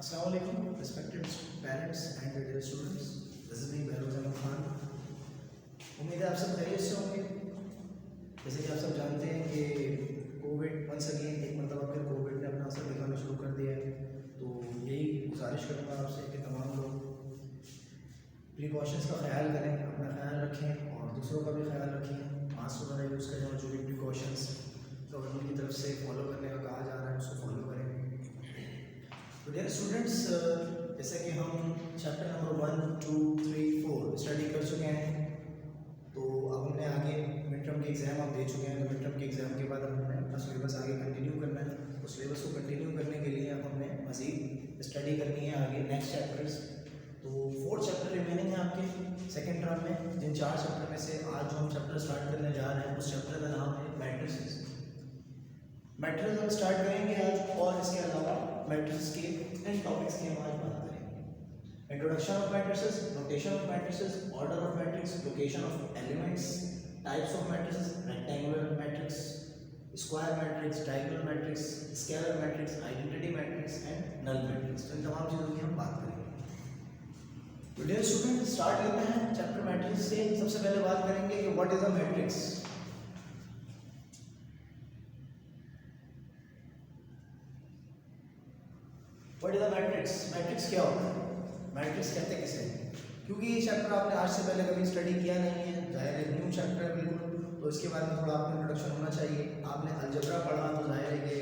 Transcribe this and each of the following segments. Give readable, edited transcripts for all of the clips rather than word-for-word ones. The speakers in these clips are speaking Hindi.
Assalamu alaikum, respected parents and dear students. This is me Behrouz Ahmed Khan. उम्मीद है आप सब खैरियत से होंगे। जैसे कि आप सब जानते हैं कि कोविड वंस अगेन एक मरतबा फिर कोविड ने अपना असर दिखाना शुरू कर दिया है। तो यही गुजारिश करूँगा आपसे कि तमाम लोग प्रिकॉशंस का ख्याल करें, अपना ख्याल रखें और दूसरों का भी ख्याल रखें। मास्क वगैरह यूज़ करें और जो भी प्रिकॉशंस गवर्नमेंट की तरफ से फॉलो करने का कहा जा रहा है उसको फॉलो करें। तो डियर स्टूडेंट्स, जैसे कि हम चैप्टर नंबर 1, 2, 3, 4 स्टडी कर चुके हैं। तो अब हमने आगे मिड टर्म के एग्ज़ाम आप दे चुके हैं। तो मिड टर्म के एग्ज़ाम के बाद हमने अपना सिलेबस आगे कंटिन्यू करना है। तो सिलेबस को कंटिन्यू करने के लिए अब हमने मज़ीद स्टडी करनी है आगे नेक्स्ट चैप्टर्स। तो 4 चैप्टर रिमेनिंग है आपके सेकेंड टर्म में। जिन 4 चैप्टर में से आज जो हम चैप्टर स्टार्ट करने जा रहे हैं उस चैप्टर का नाम है मैट्रिसेस। मैट्रिसेस हम स्टार्ट करेंगे आज, और इसके अलावा मैट्रिसेस के इन टॉपिक्स की हम आज बात करेंगे। Introduction of matrices, notation of matrices, order of matrix, location of elements, types of matrices, rectangular matrix, square matrix, diagonal matrix, scalar matrix, identity matrix and null matrix. तो इन तमाम चीज़ों की हम बात करेंगे। तो डियर स्टूडेंट, स्टार्ट लेते हैं चैप्टर मैट्रिक्स से। सबसे पहले बात करेंगे कि what is a matrix. What is a matrix? Matrix क्या होता है? मैट्रिक्स कहते किसे हैं? क्योंकि ये चैप्टर आपने आज से पहले कभी स्टडी किया नहीं है, जाहिर है न्यू चैप्टर है बिल्कुल। तो इसके बारे में थोड़ा आपको इंट्रोडक्शन होना चाहिए। आपने अलजबरा पढ़ा तो जाहिर है कि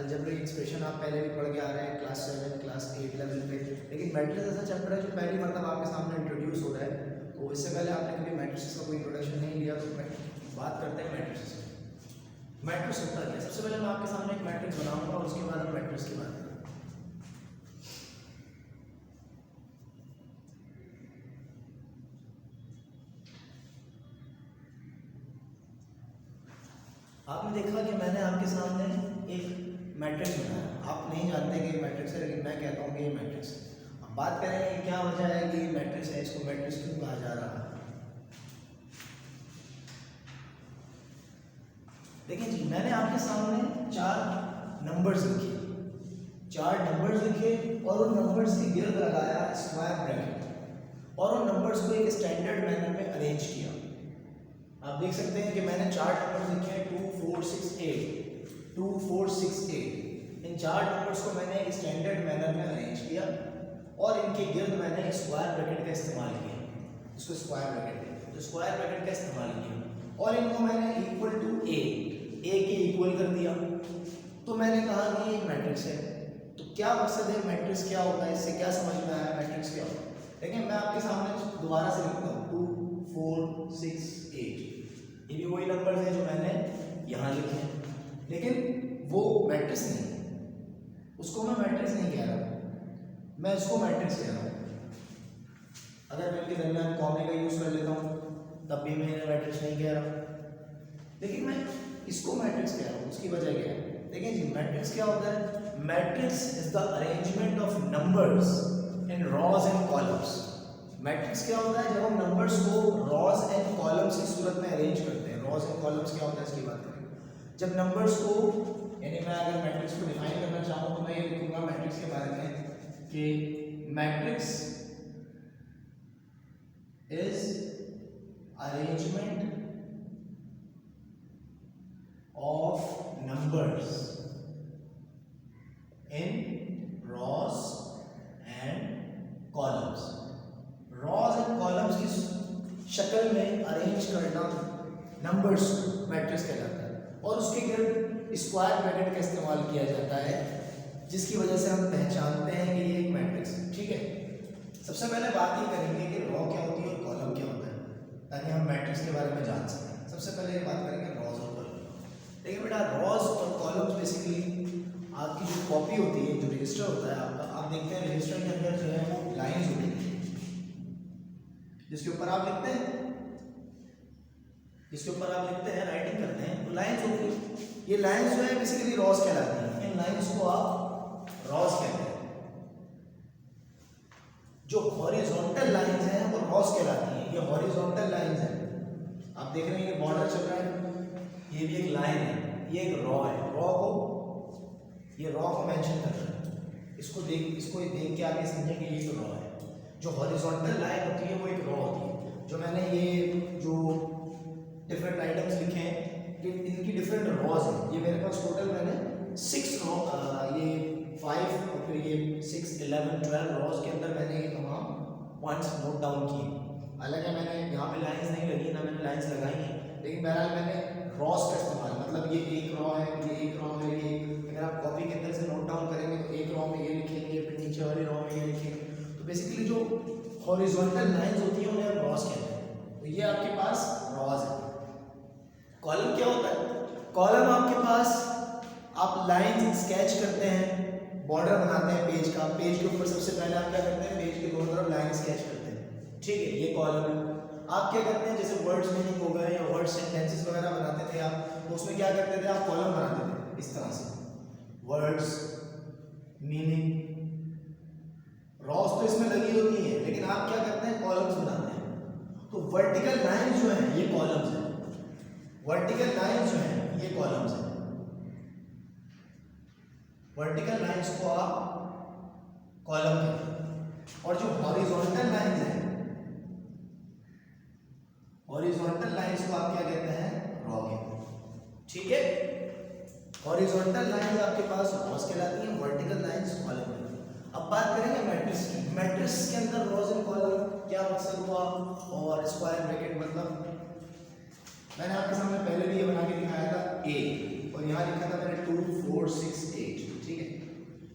अलजबरा एक्सप्रेशन आप पहले भी पढ़ के आ रहे हैं क्लास 7, क्लास 8 लेवल पे। लेकिन मैट्रिक्स ऐसा चैप्टर है जो पहली मतलब आपके सामने इंट्रोड्यूस हो रहा है। तो इससे पहले आपने कभी मैट्रिक्स का कोई इंट्रोडक्शन नहीं लिया। तो बात करते हैं मैट्रिक्स। मैट्रिक्स होता है, सबसे पहले मैं आपके सामने एक मैट्रिक्स बनाऊंगा और उसके बाद हम मैट्रिक्स की बात करेंगे। आपने देखा कि मैंने आपके सामने एक मैट्रिक्स बनाया। आप नहीं जानते कि ये मैट्रिक्स है, लेकिन मैं कहता हूँ कि ये मैट्रिक्स है। अब बात करें कि क्या वजह है कि ये मैट्रिक्स है, इसको मैट्रिक्स क्यों कहा जा रहा है। देखिए जी, मैंने आपके सामने 4 नंबर्स लिखे और उन नंबर्स के गिर्द लगाया स्क्वायर ब्रैकेट और उन नंबर्स को एक स्टैंडर्ड मैनर में अरेंज किया। आप देख सकते हैं कि मैंने 4 नंबर्स लिखे हैं 2, 4, 6, 8, 2, 4, 6, 8। इन 4 नंबर्स को मैंने एक स्टैंडर्ड मैनर में अरेंज किया और इनके गिर्द मैंने स्क्वायर ब्रैकेट का इस्तेमाल किया। इसको स्क्वायर ब्रैकेट, तो स्क्वायर ब्रैकेट का इस्तेमाल किया और इनको मैंने इक्वल टू ए के इक्वल कर दिया। तो मैंने कहा कि ये मैट्रिक्स है। तो क्या मकसद है, मैट्रिक्स क्या होता है, इससे क्या समझ में आया मैट्रिक्स क्या होता है। देखिए मैं आपके सामने दोबारा से लिखता हूँ 2, 4, 6, 8। ये भी वही नंबर हैं जो मैंने यहाँ लिखे हैं, लेकिन वो मैट्रिक्स नहीं है। उसको मैं मैट्रिक्स नहीं कह रहा, मैं इसको मैट्रिक्स कह रहा हूँ। अगर मैं इनके दरमियान कॉमे का यूज़ कर लेता हूँ तब भी मैं इन्हें मैट्रिक्स नहीं कह रहा, लेकिन मैं इसको मैट्रिक्स कह रहा हूँ। उसकी वजह क्या है? देखिए जी, मैट्रिक्स क्या होता है? Matrix is the arrangement of numbers in rows and columns. Matrix क्या होता है? जब हम नंबर्स को रॉज एंड कॉलम्स की सूरत में अरेंज करते हैं। रॉज एंड कॉलम्स क्या होता है इसकी बात करें। जब नंबर्स को, यानी मैं अगर मैट्रिक्स को डिफाइन करना चाहूँ तो मैं ये लिखूंगा मैट्रिक्स के बारे में कि matrix is arrangement of numbers in rows and columns. Rows and columns की शक्ल में अरेंज करना नंबर्स को मैट्रिक्स कहलाता है और उसके गिर्द स्क्वायर ब्रैकेट का इस्तेमाल किया जाता है, जिसकी वजह से हम पहचानते हैं कि ये एक मैट्रिक्स है। ठीक है, सबसे पहले बात ये करेंगे कि रॉ क्या होती है और कॉलम क्या होता है, ताकि हम मैट्रिक्स के बारे में जान सकें। सबसे पहले ये बात करेंगे रॉज और कॉलम। देखिए बेटा, रॉज और कॉलम्स बेसिकली आपकी जो कॉपी होती है, जो रजिस्टर होता है आपका, आप देखते हैं रजिस्टर के अंदर जो है वो लाइन्स होती है जिसके ऊपर आप लिखते हैं, राइटिंग करते हैं, तो लाइन्स होती है। ये लाइन्स जो है बेसिकली रॉज कहलाती हैं। इन लाइन्स को आप रॉज कहते हैं। जो हॉरिजॉन्टल लाइन्स हैं वो रॉज कहलाती हैं। ये हॉरिजॉन्टल लाइन्स हैं। आप देख रहे हैं ये बॉर्डर चल रहा है, ये भी एक लाइन है, ये एक रॉ है। रॉ को मेंशन कर रहा है। इसको देख के आगे समझें कि ये तो रॉ है। जो हॉरिजॉन्टल लाइन होती है वो एक रॉ होती है। जो मैंने ये जो डिफरेंट आइटम्स लिखे हैं कि इनकी डिफरेंट रॉज हैं। ये मेरे पास टोटल मैंने 6 रॉ, ये 5 और फिर ये 6, 11, 12 रॉज के अंदर मैंने ये तमाम पॉइंट्स नोट डाउन किए। हालांकि मैंने यहाँ पे लाइंस नहीं लगी, ना मैंने लाइंस लगाई हैं, लेकिन बहरहाल मैंने रॉस का इस्तेमाल, मतलब ये एक रॉ है, ये एक रॉ है, ये अगर आप कॉपी के अंदर से नोट डाउन करेंगे तो एक रॉ में ये लिखेंगे, फिर नीचे वाली रॉ में ये लिखेंगे। तो बेसिकली जो हॉरिजॉन्टल लाइंस होती हैं उन्हें रॉस कहते हैं। तो ये आपके पास रॉस है। कॉलम क्या होता है? कॉलम आपके पास आप लाइन स्केच करते हैं, बॉर्डर बनाते हैं पेज का, पेज के ऊपर सबसे पहले आप क्या करते हैं, पेज के दोनों तरफ लाइन स्केच करते हैं, ठीक है, ये कॉलम है। आप क्या करते हैं, जैसे वर्ड्स मीनिंग हो गए या वर्ड सेंटेंसेस वगैरह बनाते थे आप, तो उसमें क्या करते थे, आप कॉलम बनाते थे इस तरह से, वर्ड्स मीनिंग, रॉस तो इसमें लगी होती है, लेकिन आप क्या करते हैं, कॉलम्स बनाते हैं। तो वर्टिकल लाइन जो है ये कॉलम्स है, वर्टिकल लाइन जो है ये कॉलम्स है। वर्टिकल लाइंस को आप कॉलम कहते हैं, और जो हॉरिजॉन्टल लाइंस हैं, हॉरिजॉन्टल लाइंस को आप क्या कहते हैं, रॉ कहते हैं, ठीक है। हॉरिजॉन्टल लाइंस आपके पास रॉस कहलाती हैं, वर्टिकल लाइंस कॉलम कहलाती हैं। अब बात करेंगे मैट्रिक्स की। मैट्रिक्स के अंदर रॉस एंड कॉलम क्या मकसद हुआ, और स्क्वायर ब्रैकेट मतलब मैंने आपके सामने पहले भी ये बना के दिखाया था A, और यहाँ लिखा था मैंने 2, 4, 6, 8, ठीक है।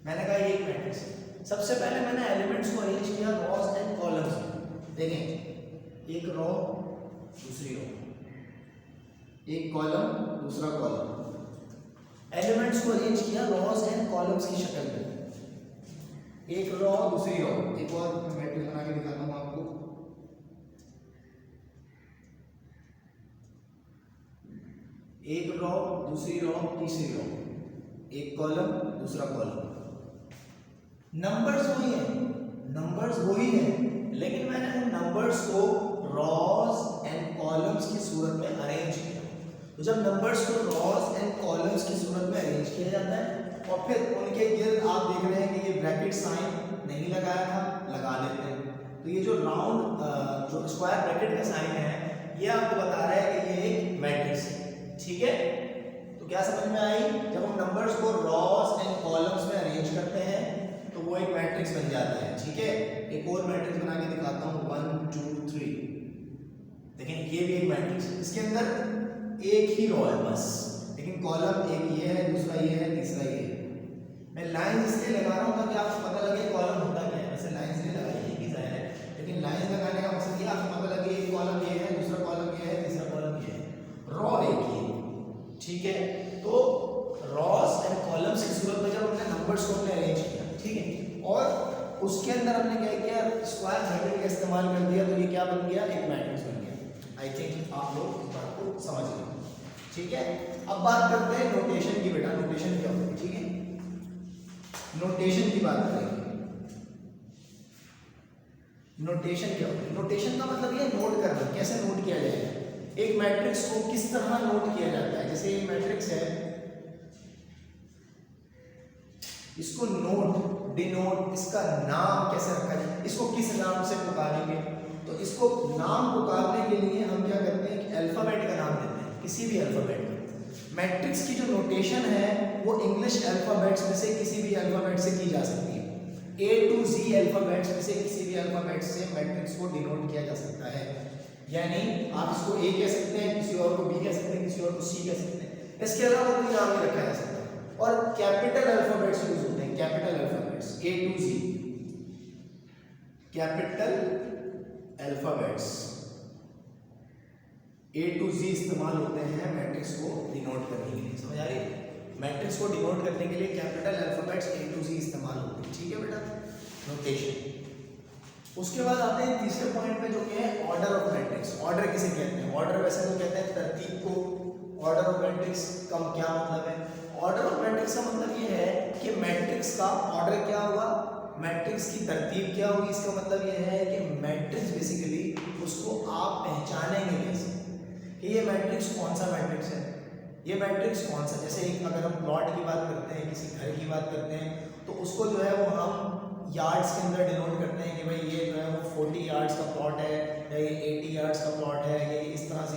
मैंने कहा ये एक मैट्रिक्स है। सबसे पहले मैंने एलिमेंट्स को अरेंज किया रॉस एंड कॉलम्स में। देखें, एक रॉ दूसरी रॉ, एक कॉलम दूसरा कॉलम, एलिमेंट्स को अरेंज किया रॉस एंड कॉलम्स की शक्ल में, एक रॉ दूसरी रॉ। एक और मैट्रिक्स बना के दिखाता हूँ आपको, एक रॉ दूसरी रॉ तीसरी रॉ, एक कॉलम दूसरा कॉलम। नंबर्स वही हैं, नंबर्स वही हैं, लेकिन मैंने उन नंबर्स को रॉस एंड कॉलम्स की सूरत में अरेंज किया। तो जब नंबर्स को रॉस एंड कॉलम्स की सूरत में अरेंज किया जाता है और फिर उनके गिर्द आप देख रहे हैं कि ये ब्रैकेट साइन नहीं लगाया था, लगा देते हैं। तो ये जो राउंड जो स्क्वायर ब्रैकेट का साइन है, ये आपको बता रहा है कि ये एक मैट्रिक्स है, ठीक है। तो क्या समझ में आई, जब हम नंबर्स को रॉस एंड कॉलम्स में अरेंज करते हैं तो वो एक मैट्रिक्स बन जाता है, ठीक है। एक और मैट्रिक्स बना के दिखाता हूँ, 1, 2, 3। देखें, ये भी एक मैट्रिक्स है, इसके अंदर एक ही रॉ है बस, लेकिन कॉलम एक ये है, दूसरा ये है, तीसरा ये है। मैं लाइन इसलिए लगा रहा हूँ ताकि आपको पता लगे कॉलम होता क्या है। वैसे लाइन इसलिए लगाई है कि जाहिर है, लेकिन लाइन लगाने का मकसद ये आपको पता लगे एक कॉलम ये है, दूसरा कॉलम ये है, तीसरा कॉलम ये है, रॉ एक ही है, ठीक है। तो रॉस एंड कॉलम्स की सूरत में जब हमने नंबर्स को हमने अरेंज किया, ठीक है, और उसके अंदर हमने क्या किया, स्क्वायर ब्रैकेट का इस्तेमाल कर दिया, तो ये क्या बन गया, एक मैट्रिक्स बन गया। आई थिंक आप लोग इस बात को समझ गए, ठीक है। अब बात करते हैं नोटेशन की। बेटा नोटेशन क्या होती है, ठीक है, नोटेशन की बात करेंगे। नोटेशन क्या होती है? नोटेशन का मतलब ये नोट करना, कैसे नोट किया जाएगा। एक मैट्रिक्स को किस तरह नोट किया जाता है, जैसे ये मैट्रिक्स है, इसको नोट, डिनोट, इसका नाम कैसे रखा जाए, इसको किस नाम से पुकारेंगे। तो इसको नाम पुकारने के लिए हम क्या करते हैं, अल्फाबेट का नाम देते हैं, किसी भी अल्फाबेट का। मैट्रिक्स की जो नोटेशन है वो इंग्लिश अल्फाबेट्स में से किसी भी अल्फाबेट से की जा सकती है। A to Z अल्फाबेट्स में से किसी भी अल्फाबेट से मैट्रिक्स को डिनोट किया जा सकता है। यानी आप इसको A कह सकते हैं, किसी और को B कह सकते हैं, किसी और को C कह सकते हैं, इसके अलावा कोई नाम नहीं रखा जा सकता। और कैपिटल अल्फाबेट्स यूज होते हैं, capital alphabets, A to Z, capital alphabets A to Z इस्तेमाल होते हैं मैट्रिक्स को डिनोट करने के लिए। समझ आ रही है? मैट्रिक्स को डिनोट करने के लिए capital alphabets A to Z इस्तेमाल होते हैं, ठीक है बेटा, नोटेशन। उसके बाद आते हैं तीसरे पॉइंट पे, जो कि है ऑर्डर ऑफ मैट्रिक्स। ऑर्डर किसे कहते हैं? ऑर्डर वैसे तो कहते हैं तरतीब को। ऑर्डर ऑफ मैट्रिक्स का क्या मतलब है? ऑर्डर ऑफ मैट्रिक्स का मतलब ये है कि मैट्रिक्स का ऑर्डर क्या होगा, मैट्रिक्स की तरतीब क्या होगी। इसका मतलब ये है कि मैट्रिक्स बेसिकली उसको आप पहचानेंगे कैसे कि ये मैट्रिक्स कौन सा मैट्रिक्स है, ये मैट्रिक्स कौन सा। जैसे एक अगर हम प्लॉट की बात करते हैं, किसी घर की बात करते हैं, तो उसको जो है वो हम यार्ड्स के अंदर डिनोट करते हैं कि भाई ये जो है वो 40 यार्ड्स का प्लॉट है या ये 80 यार्ड्स का प्लॉट है, ये इस तरह से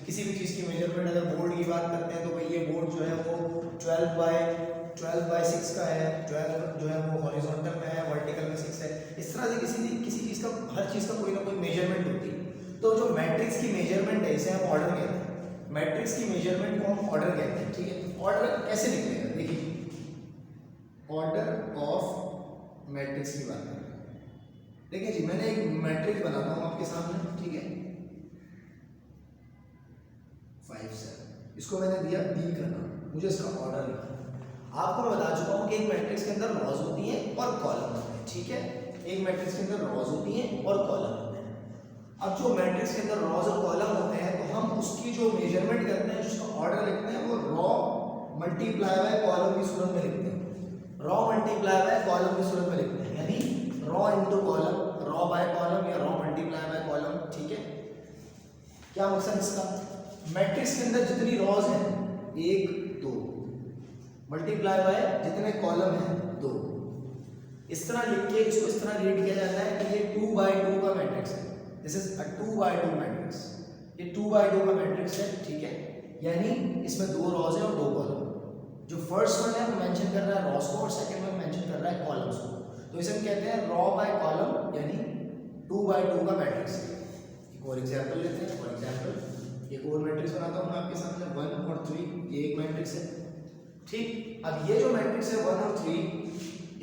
किसी भी चीज़ की मेजरमेंट। अगर बोर्ड की बात करते हैं तो भाई ये बोर्ड जो है वो 12 बाय 6 का है, 12 जो है वो हॉरिजॉन्टल में है, वर्टिकल में 6 है। इस तरह से किसी चीज़ का, हर चीज़ का कोई ना कोई मेजरमेंट होती है। तो जो मैट्रिक्स की मेजरमेंट है इसे हम ऑर्डर कहते हैं। मैट्रिक्स की मेजरमेंट को हम ऑर्डर कहते हैं, ठीक है। ऑर्डर कैसे निकलेगा, देखिए ऑर्डर ऑफ मैट्रिक्स की बात कर रहे हैं। देखिए जी, मैंने एक मैट्रिक्स बनाता हूं आपके सामने, ठीक है, 5 7, इसको मैंने दिया B का नाम, मुझे इसका ऑर्डर लिखना। आपको मैं बता चुका हूं कि एक मैट्रिक्स के अंदर रॉज होती हैं और कॉलम होते हैं, ठीक है। एक मैट्रिक्स के अंदर रॉज होती हैं और कॉलम होते हैं। अब जो मैट्रिक्स के अंदर रॉज और कॉलम होते हैं तो हम उसकी जो मेजरमेंट करते हैं, जिसका ऑर्डर लिखते हैं, वो रॉ मल्टीप्लाई बाय कॉलम की सूरत में लिखते हैं। रॉ मल्टीप्लाई बाय कॉलम की सूरत में लिखते हैं, यानी raw into column, raw by column या रॉ मल्टीप्लाई बाय कॉलम, ठीक है। क्या मकसद इसका, मैट्रिक्स के अंदर जितनी रॉज हैं 1 2 मल्टीप्लाई बाय जितने कॉलम हैं 2। इस तरह लिख के इसको इस तरह रीड किया जाता है कि ये 2 बाय 2 का मैट्रिक्स है। This is a 2 by 2 matrix, ये 2 बाय 2 का मैट्रिक्स है, ठीक है। यानी इसमें 2 रॉज है और 2 कॉलम। जो फर्स्ट वन है वो मेंशन कर रहा है रॉस को और सेकंड वन मेंशन कर रहा है कॉलम्स को, तो इसे हम कहते हैं रॉ बाय कॉलम, यानी 2 बाय 2 का मैट्रिक्स। एक और एग्जांपल लेते हैं। फॉर एग्जांपल एक और मैट्रिक्स बनाता हूं मैं आपके सामने, 1 और 3, ये एक मैट्रिक्स है, ठीक। अब ये जो मैट्रिक्स है 1 और 3,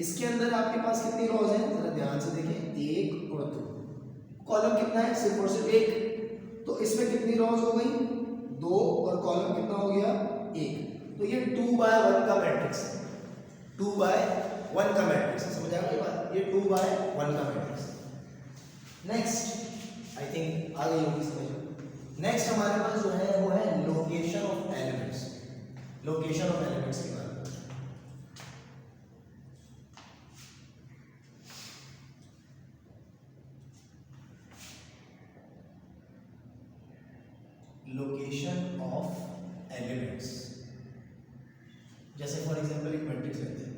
इसके अंदर आपके पास कितनी रॉज हैं, जरा ध्यान से देखें, 1 और 2। कॉलम कितना है, सिर्फ और सिर्फ 1, तो इसमें कितनी रॉज हो गई, 2, और कॉलम कितना हो गया, 1। तो ये 2 बाय 1 का मैट्रिक्स है, 2 बाय 1 का मैट्रिक्स है, समझ आ गई बात, ये 2 बाय 1 का मैट्रिक्स है। नेक्स्ट आई थिंक आ गई होगी समझ। नेक्स्ट हमारे पास जो है वो है location of elements. Location of elements की बात करते हैं। लोकेशन ऑफ एलिमेंट्स, जैसे फॉर एग्जांपल एक मैट्रिक्स लेते हैं,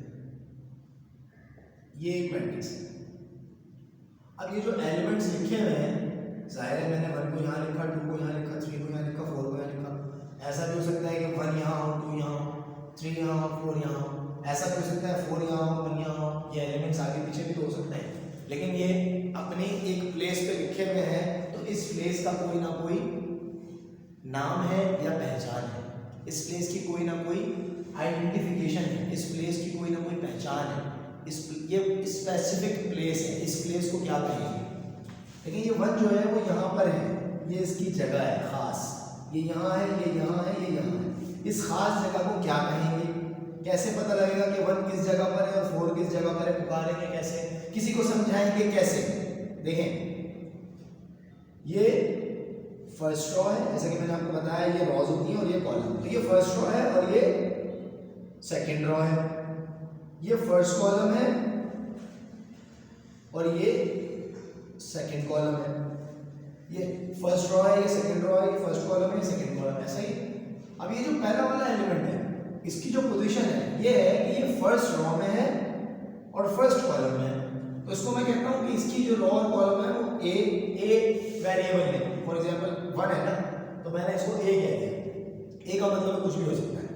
ये एक मैट्रिक्स है। अब ये जो एलिमेंट्स लिखे हुए हैं, जाहिर है मैंने 1 को यहाँ लिखा, 2 को यहाँ लिखा, 3 को यहाँ लिखा, 4 को यहाँ लिखा। ऐसा भी हो सकता है कि 1 यहाँ हो, 2 यहाँ हो, 3 यहाँ हो, 4 यहाँ हो। ऐसा भी हो सकता है 4 यहाँ हो, 1 यहाँ हो। ये एलिमेंट्स आगे पीछे भी तो हो सकते हैं, लेकिन ये अपनी एक प्लेस पे लिखे हुए हैं, तो इस प्लेस का कोई ना कोई नाम है या पहचान है। इस प्लेस की कोई ना कोई आइडेंटिफिकेशन है, इस प्लेस की कोई ना कोई पहचान है। ये स्पेसिफिक प्लेस है, इस प्लेस को क्या कहेंगे। लेकिन ये 1 जो है वो यहाँ पर है, ये इसकी जगह है खास, ये यहाँ है, ये यहाँ है, ये यहाँ है। इस खास जगह को क्या कहेंगे, कैसे पता लगेगा कि 1 किस जगह पर है और 4 किस जगह पर है, पुकारेंगे कैसे, किसी को समझाएंगे कैसे। देखें ये फर्स्ट रॉ है, जैसे कि मैंने आपको बताया ये रॉज होती है और ये कॉलम। तो ये फर्स्ट रॉ है और ये सेकंड रॉ है, ये फर्स्ट कॉलम है और ये सेकंड कॉलम है। ये फर्स्ट रॉ है, ये सेकंड रॉ है, ये फर्स्ट कॉलम है, ये सेकंड कॉलम है, सही। अब ये जो पहला वाला एलिमेंट है, इसकी जो पोजीशन है ये है कि ये फर्स्ट रॉ में है और फर्स्ट कॉलम में है। तो इसको मैं कहता हूं कि इसकी जो रॉ और कॉलम है वो ए वेरिएबल है। फॉर एग्जांपल 1 है ना, तो मैंने इसको ए कह दिया। ए का मतलब कुछ भी हो सकता है।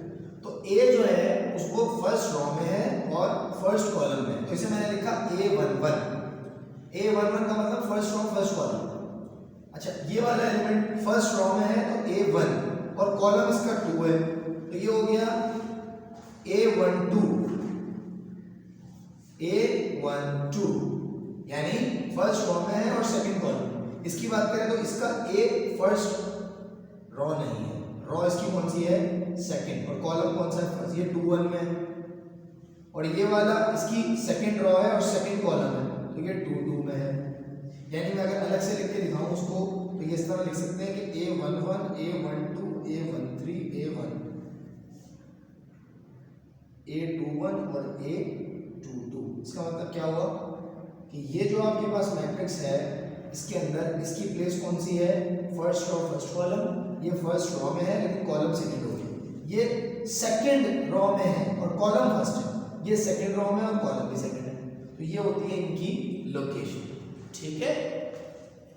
तो ए जो है उसको फर्स्ट रॉ में है और फर्स्ट कॉलम में, तो इसे मैंने लिखा A11। A11 का मतलब फर्स्ट रॉ फर्स्ट कॉलम। अच्छा, ये वाला एलिमेंट फर्स्ट रॉ में है तो A1 और कॉलम इसका 2 है, तो ये हो गया A12। A12 यानी फर्स्ट रॉ में है और सेकंड कॉलम। इसकी बात करें तो इसका A फर्स्ट रॉ नहीं है, रॉ इसकी कौन सी है, सेकंड, और कॉलम कौन सा है, फर्स्ट। ये 2 1 में है और ये वाला इसकी सेकंड रॉ है और सेकंड कॉलम है, तो ये 2 2 में है। यानी मैं अगर अलग से लिख के दिखाऊं उसको तो ये इस तरह लिख सकते हैं कि A11 A12 A13 A1 A21 और A22। इसका मतलब क्या हुआ कि ये जो आपके पास मैट्रिक्स है इसके अंदर इसकी प्लेस कौन सी है, फर्स्ट रॉ फर्स्ट कॉलम। ये फर्स्ट रॉ में है लेकिन कॉलम सेकंड हो गया। ये सेकंड रॉ में है और कॉलम फर्स्ट है, ये सेकंड रो में और कॉलम भी सेकंड है, तो ये होती है इनकी लोकेशन। ठीक है,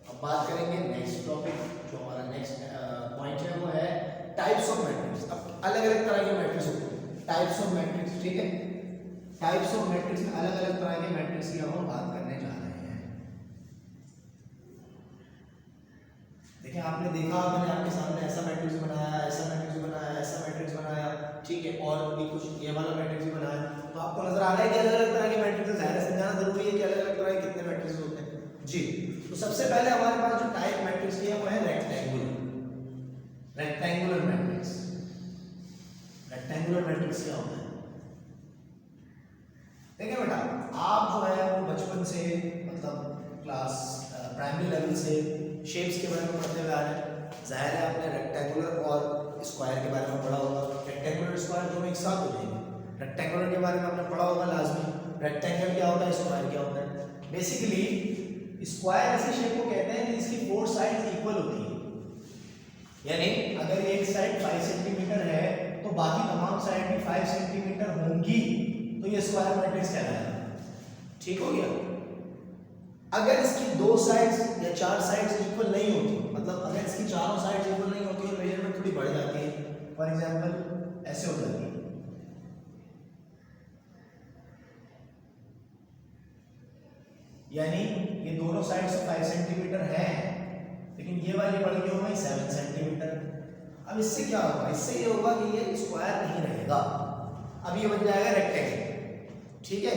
अब बात करेंगे नेक्स्ट टॉपिक, जो हमारा नेक्स्ट पॉइंट है वो है टाइप्स ऑफ मैट्रिक्स। अब अलग अलग तरह के मैट्रिक्स होते हैं, टाइप्स ऑफ मैट्रिक्स। ठीक है, टाइप्स ऑफ मैट्रिक्स में अलग अलग तरह के मैट्रिक्स की हम बात करने जा रहे हैं। देखिए आपने देखा, मैंने आपके सामने ऐसा मैट्रिक्स बनाया, ऐसा मैट्रिक्स बनाया, ऐसा मैट्रिक्स बनाया, ठीक है, और भी कुछ ये वाला मैट्रिक्स भी बनाया, तो आपको नजर आ रहा है कि अलग अलग तरह के मैट्रिक्स है। समझाना जरूरी है कि अलग अलग तरह के कितने मैट्रिक्स होते हैं जी। तो सबसे पहले हमारे पास जो टाइप मैट्रिक्स की है वो है rectangular. Rectangular matrix, rectangular matrix क्या होता है? देखिए बेटा, आप जो है वो बचपन से मतलब क्लास प्राइमरी लेवल से शेप्स के बारे में पढ़ते हुए आ रहे हैं। जाहिर है आपने रेक्टेंगुलर और स्क्वायर के बारे में पढ़ा होगा। रेक्टेंगुलर स्क्वायर दोनों एक साथ हो जाएंगे। रेक्टेंगुलर के बारे में आपने पढ़ा होगा लाजमी, रेक्टेंगल क्या होता है, स्क्वायर क्या होता है। बेसिकली स्क्वायर ऐसे शेप को कहते हैं जिसकी 4 साइड्स इक्वल होती है, यानी अगर एक साइड 5 सेंटीमीटर है तो बाकी तमाम साइड भी 5 सेंटीमीटर होंगी, तो ये स्क्वायर मैट्रिक्स कहलाएगा। ठीक हो गया। अगर इसकी 2 साइड्स या 4 साइड्स इक्वल नहीं होती, मतलब अगर इसकी चारों साइड्स इक्वल नहीं होती और मेजरमेंट थोड़ी बढ़ जाती है, फॉर एग्जांपल ऐसे हो जाती है, यानी ये दोनों साइड्स 5 सेंटीमीटर है लेकिन ये वाली बढ़ गई हो गई 7 सेंटीमीटर। अब इससे क्या होगा, इससे ये होगा कि ये स्क्वायर नहीं रहेगा, अब ये बन जाएगा रेक्टेंगल। ठीक है,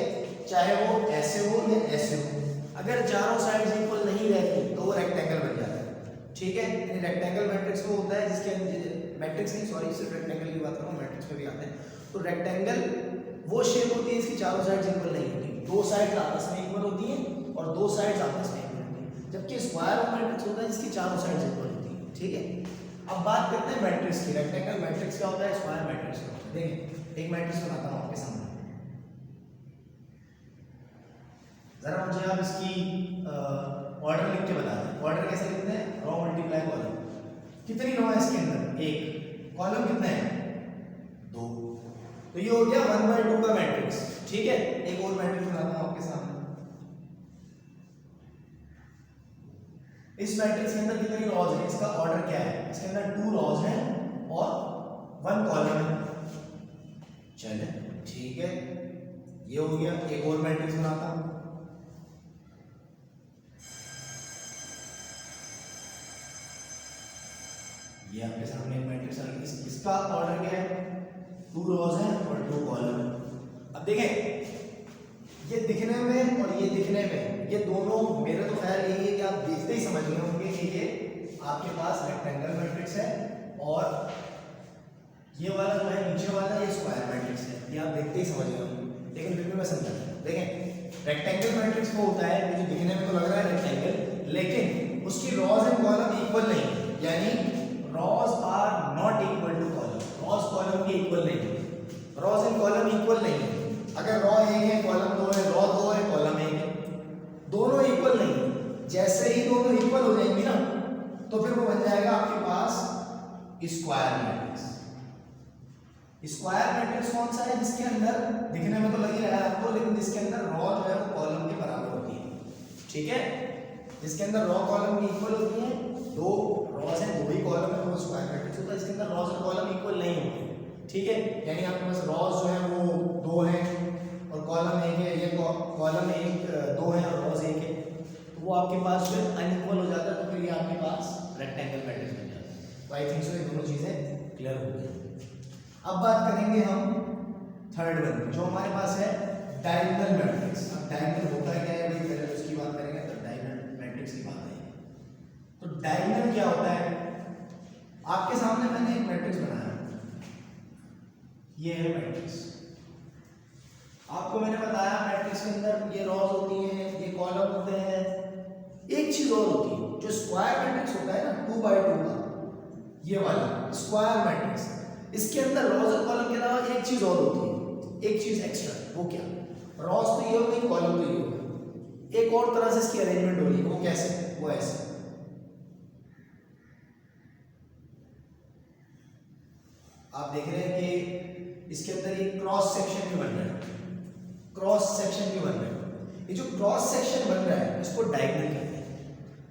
चाहे वो ऐसे हो या ऐसे हो, अगर चारों साइड्स इक्वल नहीं रहती तो वो रेक्टेंगल बन जाता है। ठीक है, यानी रेक्टेंगल मैट्रिक्स वो होता है जिसके अंदर मैट्रिक्स नहीं, सॉरी सिर्फ रेक्टेंगल की बात करूं, मैट्रिक्स में भी आते हैं। तो रेक्टेंगल वो शेप होती है इसकी चारों साइड्स इक्वल नहीं होती, 2 साइड्स आपस में इक्वल होती हैं और 2 साइड्स आपस में इक्वल होती हैं, जबकि स्क्वायर वो मैट्रिक्स होता है जिसकी चारों साइड्स इक्वल होती हैं। ठीक है, अब बात करते हैं मैट्रिक्स की। रेक्टेंगल मैट्रिक्स क्या होता है, स्क्वायर मैट्रिक्स क्या होता है। देखिए एक मैट्रिक्स बनाता हूं आपके सामने, जरा मुझे आप इसकी ऑर्डर लिख के बता दें। ऑर्डर कैसे लिखते हैं, रो मल्टीप्लाई कॉलम। कितनी रो है इसके अंदर, 1, कॉलम कितने हैं, 2, तो ये हो गया 1/2 का मैट्रिक्स। ठीक है, एक और मैट्रिक्स बनाता हूं आपके सामने। इस मैट्रिक्स के अंदर कितनी रोज है, इसका ऑर्डर क्या है, इसके अंदर 2 रोज है और 1 कॉलम है। चले ठीक है, ये हो गया। एक और मैट्रिक्स बनाता हूं, ये आपके सामने एक मैट्रिक्स है, इसका ऑर्डर क्या है, 2 रोज है और 2 कॉलम है। अब देखें, ये दिखने में और ये दिखने में, ये दोनों मेरे तो ख्याल यही है कि आप देखते ही समझ गए होंगे कि ये आपके पास रेक्टेंगल मैट्रिक्स है और ये वाला जो है नीचे वाला ये स्क्वायर मैट्रिक्स है, ये आप देखते ही समझ गए होंगे, लेकिन फिर भी मैं समझाता हूं। देखें रेक्टेंगल मैट्रिक्स वो होता है जो दिखने में तो लग रहा है रेक्टेंगल, लेकिन उसकी रॉज एंड कॉलम इक्वल नहीं है, यानी rows are not equal to column, rows column के इक्वल नहीं है, रॉज एंड कॉलम इक्वल नहीं है। अगर रॉ 1 है, कॉलम 2 है, रॉ 2 है, कॉलम 1 है, दोनों इक्वल नहीं है। जैसे ही दोनों इक्वल हो जाएंगी ना, तो फिर वो बन जाएगा आपके पास स्क्वायर मैट्रिक्स। स्क्वायर मैट्रिक्स कौन सा है, जिसके अंदर दिखने में तो लग ही रहा है आपको, लेकिन जिसके अंदर रॉ जो है वो कॉलम के बराबर होती है। ठीक है, जिसके अंदर रॉ कॉलम की इक्वल होती है, 2 रॉज हैं 2 ही कॉलम है, तो वो स्क्वायर मैट्रिक्स होता है। इसके अंदर रॉज और कॉलम इक्वल नहीं होते। ठीक है, यानी आपके पास रॉज जो है वो 2 है और कॉलम 1 है, ये कॉलम 1 2 है और रॉज 1 है, तो वो आपके पास फिर अनइक्वल हो जाता है, तो फिर ये आपके पास रेक्टेंगल मैट्रिक्स बन जाता है। तो आई थिंक सो ये दोनों चीजें क्लियर हो गई। अब बात करेंगे हम थर्ड वन, जो हमारे पास है डायगोनल मैट्रिक्स। अब डायगोनल होता क्या है भाई, पहले उसकी बात करेंगे, तो डायगोनल मैट्रिक्स की बात आएगी। तो डायगोनल क्या होता है, आपके सामने मैंने एक मैट्रिक्स बनाया, ये है मैट्रिक्स। आपको मैंने बताया मैट्रिक्स के अंदर ये रॉज होती हैं, ये कॉलम होते हैं। एक चीज और होती है, जो स्क्वायर मैट्रिक्स होता है ना 2/2 का, ये वाला स्क्वायर मैट्रिक्स, इसके अंदर रॉज और कॉलम के अलावा एक चीज और होती है, एक चीज एक्स्ट्रा। वो क्या, रॉज तो ये हो गई, कॉलम तो ये हो गई, एक और तरह से इसकी अरेंजमेंट हो रही है। वो कैसे, वो ऐसे, आप देख रहे हैं कि इसके अंदर एक क्रॉस सेक्शन भी बन रहा है, क्रॉस सेक्शन भी बन रहा है। ये जो क्रॉस सेक्शन बन रहा है इसको डायगोनल कहते हैं।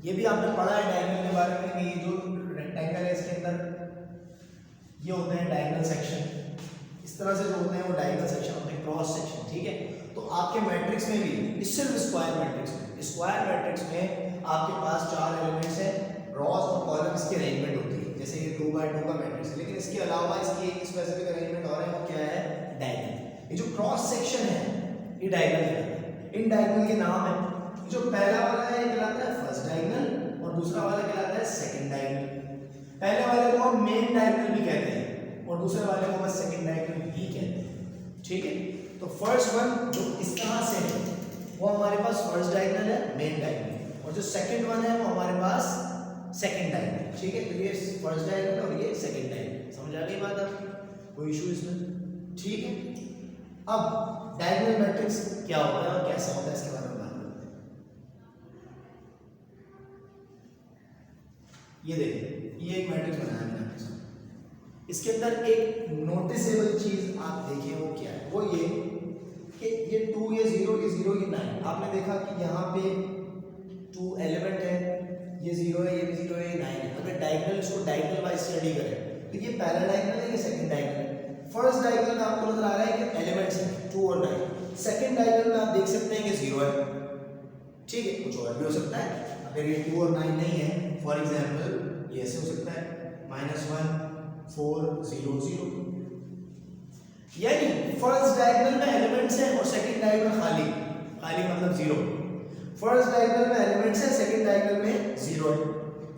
ये भी आपने पढ़ा है डायगोनल के बारे में कि ये जो रेक्टेंगल है इसके अंदर ये होते हैं डायगोनल सेक्शन, इस तरह से जो होते हैं वो डायगोनल सेक्शन होते हैं, क्रॉस सेक्शन, ठीक है। तो आपके मैट्रिक्स में भी सिर्फ स्क्वायर मैट्रिक्स में आपके पास 4 एलिमेंट्स हैं, रॉस और कॉलम्स की अरेंजमेंट होती है, जैसे ये 2x2 का मैट्रिक्स है, लेकिन इसके अलावा इसकी एक स्पेसिफिक अरेंजमेंट और है, वो क्या है, डायगोनल। ये जो क्रॉस सेक्शन है ये डायगोनल कहलाता है। इन डायगोनल के नाम है, जो पहला वाला है कहलाता है फर्स्ट डायगोनल और दूसरा वाला कहलाता है सेकंड डायगोनल। पहले वाले को हम मेन डायगोनल भी कहते हैं और दूसरे वाले को बस सेकंड डायगोनल ही कहते हैं, ठीक है। तो फर्स्ट वन जो इस तरह से है वो हमारे पास फर्स्ट डायगोनल है, मेन डायगोनल, और जो सेकंड वन है वो हमारे पास सेकंड डायगोनल, ठीक है। तो ये फर्स्ट डायगोनल और ये सेकंड डायगोनल, समझ आ गई बात आपकी, कोई इशू इसमें, ठीक है। अब डायगोनल मैट्रिक्स क्या होता है और कैसा होता है इसके बारे में बात करते हैं। ये देखिए, ये एक मैट्रिक्स बनाया मैंने आपके साथ, इसके अंदर एक नोटिसेबल चीज आप देखिए वो क्या है, वो ये कि ये 2 ये 0 ये 0 ये 9, आपने देखा कि यहाँ पे 2 एलिमेंट है, ये 0 है, ये भी 0 है, ये 9 है। अगर डायगोनल इसको डायगोनल वाइज स्टडी करें तो ये पहला डायगोनल है, ये सेकंड डायगोनल। फर्स्ट डायगोनल में आपको नजर आ रहा है कि एलिमेंट्स हैं 2 और 9, सेकंड डायगोनल में आप देख सकते हैं कि 0 है, ठीक है। कुछ और भी हो सकता है, अगर ये 2 और 9 नहीं है, फॉर एग्जांपल ये ऐसे हो सकता है -1 4 0 0, यानी फर्स्ट डायगोनल में एलिमेंट्स हैं और सेकंड डायगोनल खाली मतलब 0। फर्स्ट डायगोनल में एलिमेंट्स हैं, सेकंड डायगोनल में 0 है।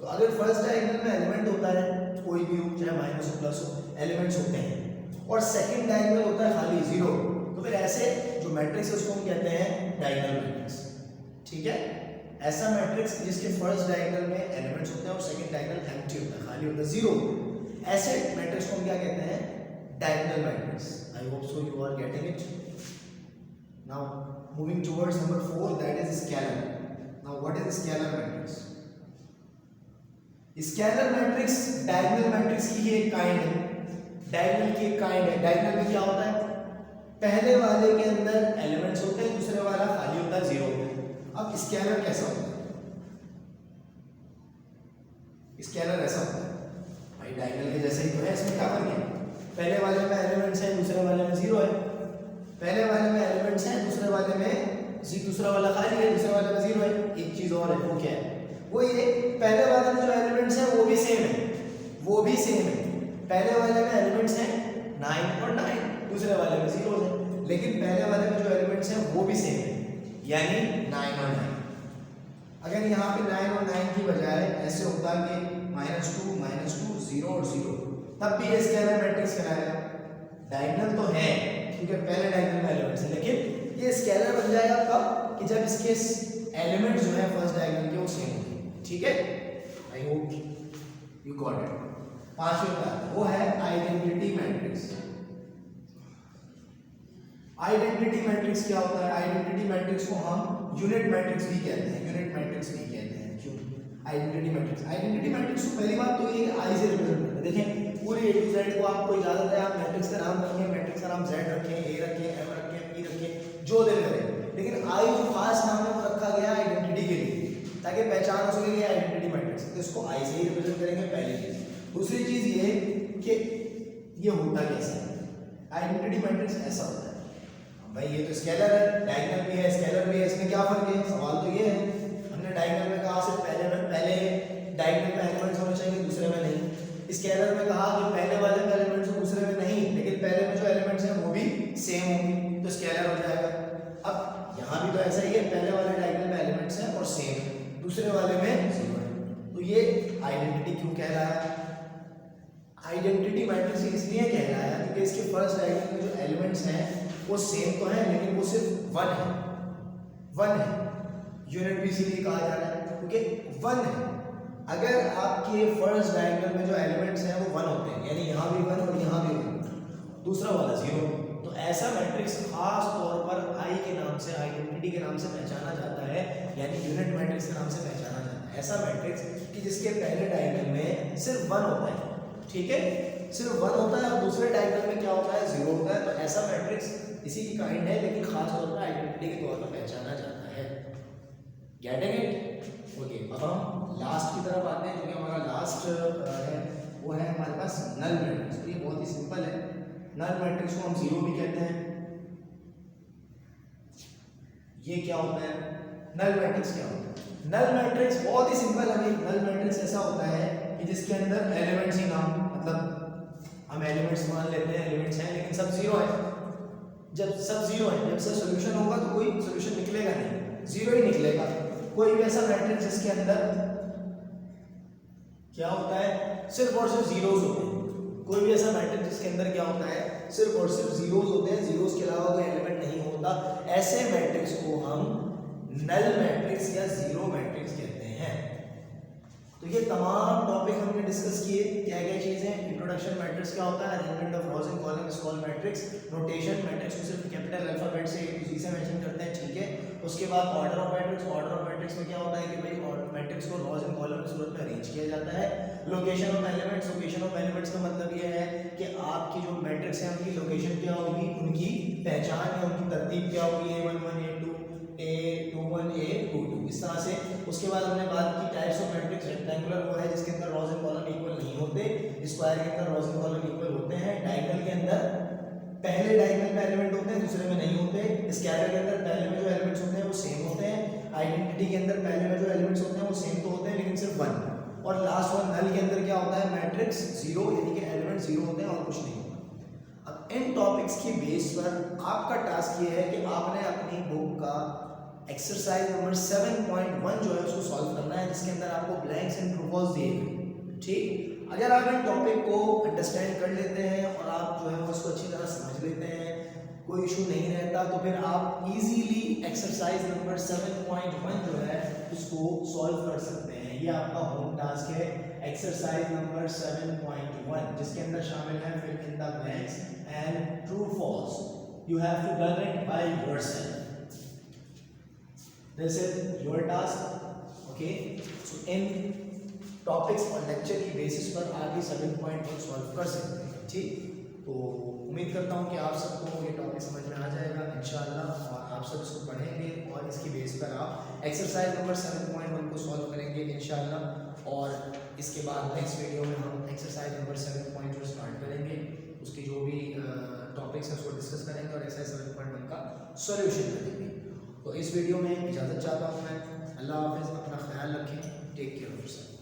तो अगर फर्स्ट डायगोनल में एलिमेंट होता है कोई भी हो, चाहे माइनस हो प्लस हो, एलिमेंट्स होते हैं, और सेकंड डायगोनल होता है खाली 0, तो फिर ऐसे जो मैट्रिक्स है उसको हम कहते हैं डायगोनल मैट्रिक्स, ठीक है। ऐसा मैट्रिक्स जिसके फर्स्ट डायगोनल में एलिमेंट्स होते हैं और सेकंड डायगोनल एम्प्टी होता है, खाली होता है 0, ऐसे मैट्रिक्स को हम क्या कहते हैं, diagonal matrix. I hope so you are getting it. Now moving towards number 4, that is scalar. Now what is scalar matrix? Scalar matrix diagonal matrix की ही एक काइंड है, डायगोनल की एक काइंड है। डायगोनल में क्या होता है, पहले वाले के अंदर एलिमेंट्स होते हैं, दूसरे वाला खाली होता है 0। अब स्केलर कैसा होता है, स्केलर ऐसा होता है भाई डायगोनल के जैसे ही तो है, इसमें क्या फर्क है, पहले वाले में एलिमेंट्स हैं, दूसरे वाले में 0 है, पहले वाले में एलिमेंट्स हैं, दूसरे वाले में दूसरा वाला खाली है, दूसरे वाले में 0 है। एक चीज और है, वो क्या है, वो ये पहले वाले में जो एलिमेंट्स हैं वो भी सेम है, पहले वाले में एलिमेंट्स हैं 9 और 9, दूसरे वाले में 0 है, लेकिन पहले वाले में जो एलिमेंट्स हैं वो भी सेम है, यानी 9 और 9। अगर यहाँ पे 9 और 9 की बजाय ऐसे होता कि -2 0 और 0, तब भी ये स्केलर मैट्रिक्स कहलाएगा। डायगोनल तो है क्योंकि पहले डायगोनल में एलिमेंट्स है, लेकिन ये स्केलर बन जाएगा कब, कि जब इसके एलिमेंट्स जो है फर्स्ट डायगोनल के वो सेम होंगे, ठीक है। I hope you got it. पांचवें का वो है आइडेंटिटी मैट्रिक्स। आइडेंटिटी मैट्रिक्स क्या होता है, आइडेंटिटी मैट्रिक्स को हम यूनिट मैट्रिक्स भी कहते हैं, क्यों आइडेंटिटी मैट्रिक्स को पहली बात तो ये आई से रिप्रेजेंट करते हैं। देखें पूरे A to Z को आपको इजाजत है, आप मैट्रिक्स का नाम रखें, मैट्रिक्स का नाम Z रखें, A रखें, M रखें, P रखें, जो दिल करें, लेकिन आई जो खास नाम है वो रखा गया आइडेंटिटी के लिए, ताकि पहचान हो सके ये आइडेंटिटी मैट्रिक्स, तो इसको आई से ही रिप्रेजेंट करेंगे पहली चीज। दूसरी चीज ये कि ये होता कैसे है, आइडेंटिटी मैट्रिक्स ऐसा होता है भाई, ये तो स्केलर है, डायगोनल भी है, स्केलर भी है, इसमें क्या फर्क है, सवाल तो ये है। हमने डायगोनल में कहा सिर्फ पहले डायगोनल में एलिमेंट्स होने चाहिए, दूसरे में नहीं। स्केलर में कहा कि पहले वाले में एलिमेंट्स हो, दूसरे में नहीं, लेकिन पहले में जो एलिमेंट्स हैं वो भी सेम होंगे, तो स्केलर हो जाएगा। अब यहाँ भी तो ऐसा ही है, पहले वाले डायगोनल में एलिमेंट्स हैं और सेम है, दूसरे वाले में 0 है, तो ये आइडेंटिटी क्यों कह रहा है, आइडेंटिटी मैट्रिक्स इसलिए कह रहा है क्योंकि इसके फर्स्ट डायगोनल में जो एलिमेंट्स हैं वो सेम तो है, लेकिन वो सिर्फ 1 है, यूनिट भी इसीलिए कहा जा रहा है क्योंकि 1 है। अगर आपके फर्स्ट डायगोनल में जो एलिमेंट्स हैं वो 1 होते हैं, यानी यहाँ भी 1 और यहाँ भी 1, दूसरा वाला 0, तो ऐसा मैट्रिक्स खास तौर पर आई के नाम से, आइडेंटिटी के नाम से पहचाना जाता है, यानी यूनिट मैट्रिक्स के नाम से पहचाना जाता है। ऐसा मैट्रिक्स कि जिसके पहले डायगोनल में सिर्फ 1 होता है, ठीक है, सिर्फ 1 होता है, और दूसरे डायगोनल में क्या होता है, 0 होता है, तो ऐसा मैट्रिक्स इसी की काइंड है, लेकिन खास तौर पर आइडेंटिटी के तौर पर पहचाना जाता है। Getting it? ओके, अब हम लास्ट की तरफ आते हैं, जो कि हमारा लास्ट है, वो है हमारे पास नल मैट्रिक्स। तो ये बहुत ही सिंपल है। नल मैट्रिक्स को हम जीरो भी कहते हैं। ये क्या होता है? नल मैट्रिक्स क्या होता है? नल मैट्रिक्स बहुत ही सिंपल है। नल मैट्रिक्स ऐसा होता है कि जिसके अंदर एलिमेंट्स ही ना, मतलब हम एलिमेंट्स मान लेते हैं, एलिमेंट्स हैं लेकिन सब जीरो है। जब सब जीरो है, जब सब सोल्यूशन होगा तो कोई सोल्यूशन निकलेगा नहीं, जीरो ही निकलेगा। कोई भी ऐसा मैट्रिक्स जिसके अंदर क्या होता है, सिर्फ और सिर्फ जीरोस होते हैं। कोई भी ऐसा मैट्रिक्स जिसके अंदर क्या होता है, सिर्फ और सिर्फ जीरोस होते हैं, जीरोस के अलावा कोई एलिमेंट नहीं होता, ऐसे मैट्रिक्स को हम नल मैट्रिक्स या जीरो मैट्रिक्स कहते हैं। तो ये तमाम टॉपिक हमने डिस्कस किए। क्या क्या चीजें? इंट्रोडक्शन, मैट्रिक्स क्या होता है, arrangement of rose and column is called matrix, notation, matrix को सिर्फ कैपिटल अल्फाबेट से A to Z से मेंशन करते हैं, ठीक है। उसके बाद order of matrix, order of matrix में क्या होता है कि भाई मैट्रिक्स को रोज एंड कॉलम की सूरत में अरेंज किया जाता है। Location of elements, location of elements का मतलब ये है कि आपकी जो मैट्रिक्स है उनकी लोकेशन क्या होगी, उनकी पहचान या उनकी तरतीब क्या होगी, A11 A2 A21 A22 इस तरह से। उसके बाद हमने बात की टाइप्स ऑफ मैट्रिक्स। रेक्टेंगुलर वो है जिसके अंदर रोज एंड कॉलम इक्वल नहीं होते, स्क्वायर के अंदर रोज एंड कॉलम इक्वल होते हैं, डायगोनल के अंदर पहले डायगोनल में एलिमेंट होते हैं, दूसरे में नहीं होते, स्कैलर के अंदर पहले में जो एलिमेंट्स होते हैं वो सेम होते हैं, आइडेंटिटी के अंदर पहले में जो एलिमेंट्स होते हैं वो सेम तो होते हैं लेकिन सिर्फ वन, और लास्ट वन नल के अंदर क्या होता है, मैट्रिक्स जीरो, यानी कि एलिमेंट जीरो होते हैं और कुछ नहीं होता। अब इन टॉपिक्स की बेस पर आपका टास्क ये है कि आपने अपनी बुक का एक्सरसाइज नंबर 7.1 जो है उसको सॉल्व करना है, जिसके अंदर आपको ब्लैंक्स एंड ट्रू फॉल्स दिए गए, ठीक। अगर आप इन टॉपिक को अंडरस्टैंड कर लेते हैं और आप जो है वो उसको अच्छी तरह समझ लेते हैं, कोई इशू नहीं रहता, तो फिर आप इजीली एक्सरसाइज नंबर 7.1 जो है उसको सॉल्व कर सकते हैं। ये आपका होम टास्क है, एक्सरसाइज नंबर 7.1, जिसके अंदर शामिल है fill in the blanks and true false. You have to done it by yourself. This is your task, okay? So in topics और लेक्चर की बेसिस पर आप ये 7.1 सॉल्व कर सकते हैं, ठीक। तो उम्मीद करता हूँ कि आप सबको ये टॉपिक समझ में आ जाएगा इंशाल्लाह, और आप सब इसको पढ़ेंगे और इसकी बेस पर आप एक्सरसाइज नंबर 7.1 को सॉल्व करेंगे इंशाल्लाह। और इसके बाद नेक्स्ट वीडियो में हम एक्सरसाइज नंबर 7.2 स्टार्ट करेंगे, उसकी जो भी टॉपिक्स हैं उसको डिस्कस करेंगे और एक्सरसाइज 7.1 का सॉल्यूशन करेंगे। तो इस वीडियो में इजाज़त चाहता हूँ मैं। अल्लाह हाफ़िज़, अपना ख्याल रखें, टेक केयर ऑफ योरसेल्फ।